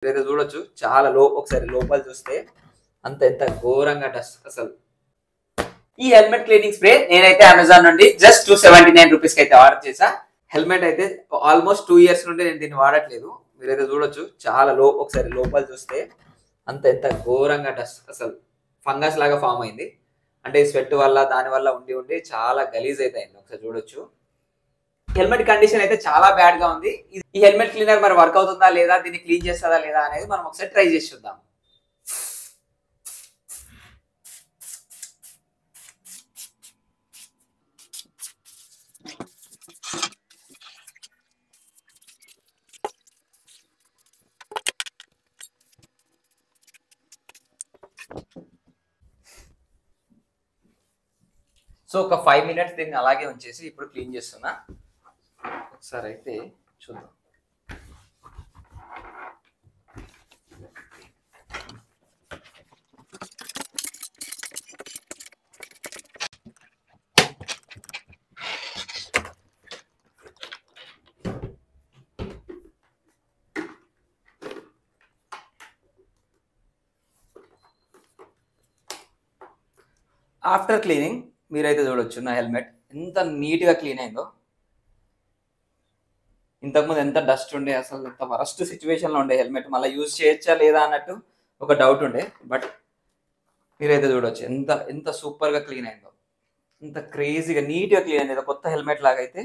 మీరైతే చూడొచ్చు చాలా ఒకసారి లోపల చూస్తే ఎంత ఘోరంగా డస్ట్ అసలు. ఈ హెల్మెట్ క్లీనింగ్ స్ప్రే నేనైతే అమెజాన్ నుండి జస్ట్ 279 రూపీస్ కి అయితే ఆర్డర్ చేసా. హెల్మెట్ అయితే ఆల్మోస్ట్ 2 ఇయర్స్ నుండి నేను దీన్ని వాడట్లేదు. మీరైతే చూడొచ్చు చాలా ఒకసారి లోపల చూస్తే ఎంత ఘోరంగా డస్ట్ అసలు ఫంగస్ లాగా ఫామ్ అయింది. అంటే స్వెట్ వల్ల దాని వల్ల ఉండి చాలా గలీజ్ అయితే అయింది. ఒకసారి చూడొచ్చు. హెల్మెట్ కండిషన్ అయితే చాలా బ్యాడ్ గా ఉంది. ఈ హెల్మెట్ క్లీనర్ మరి వర్క్ అవుతుందా లేదా, దీన్ని క్లీన్ చేస్తుందా లేదా అనేది మనం ఒకసారి ట్రై చేసి చూద్దాం. సో ఒక 5 మినిట్స్ దీన్ని అలాగే ఉంచేసి ఇప్పుడు క్లీన్ చేస్తున్నా. ఒకసారి అయితే చూద్దాం. ఆఫ్టర్ క్లీనింగ్ మీరైతే చూడొచ్చు నా హెల్మెట్ ఎంత నీట్గా క్లీన్ అయిందో. ఇంతకుముందు ఎంత డస్ట్ ఉండే, అసలు ఎంత వరస్ట్ సిచ్యువేషన్లో ఉండే హెల్మెట్. మళ్ళీ యూజ్ చేయొచ్చా లేదా అన్నట్టు ఒక డౌట్ ఉండే. బట్ మీరైతే చూడొచ్చు ఎంత సూపర్గా క్లీన్ అయిందో, ఎంత క్రేజీగా నీట్గా క్లీన్ అయింది. కొత్త హెల్మెట్ లాగా అయితే,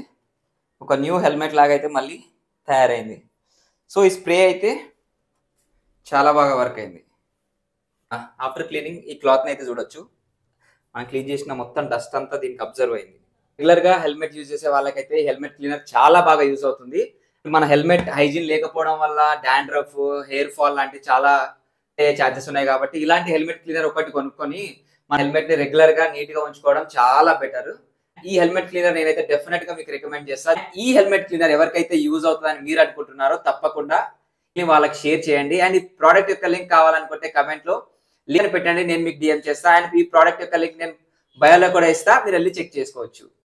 ఒక న్యూ హెల్మెట్ లాగా అయితే మళ్ళీ తయారైంది. సో ఈ స్ప్రే అయితే చాలా బాగా వర్క్ అయింది. ఆఫ్టర్ క్లీనింగ్ ఈ క్లాత్ని అయితే చూడొచ్చు. మనం క్లీన్ చేసిన మొత్తం డస్ట్ అంతా దీనికి అబ్జర్వ్ అయింది. రెగ్యులర్ గా హెల్మెట్ యూజ్ చేసే వాళ్ళకైతే హెల్మెట్ క్లీనర్ చాలా బాగా యూజ్ అవుతుంది. మన హెల్మెట్ హైజీన్ లేకపోవడం వల్ల డాండ్రఫ్, హెయిర్ ఫాల్ లాంటి చాలా ఛాన్సెస్ ఉన్నాయి. కాబట్టి ఇలాంటి హెల్మెట్ క్లీనర్ ఒకటి కొనుక్కొని మన హెల్మెట్ ని రెగ్యులర్ గా నీట్ గా ఉంచుకోవడం చాలా బెటర్. ఈ హెల్మెట్ క్లీనర్ నేనైతే డెఫినెట్ గా మీకు రికమెండ్ చేస్తాను. ఈ హెల్మెట్ క్లీనర్ ఎవరికైతే యూజ్ అవుతుందని మీరు అనుకుంటున్నారో తప్పకుండా వాళ్ళకి షేర్ చేయండి. అండ్ ఈ ప్రోడక్ట్ యొక్క లింక్ కావాలనుకుంటే కమెంట్ లో లింక్ పెట్టండి, నేను మీకు డిఎం చేస్తా. అండ్ ఈ ప్రోడక్ట్ యొక్క లింక్ నేను బయోలో కూడా ఇస్తా, మీరు వెళ్ళి చెక్ చేసుకోవచ్చు.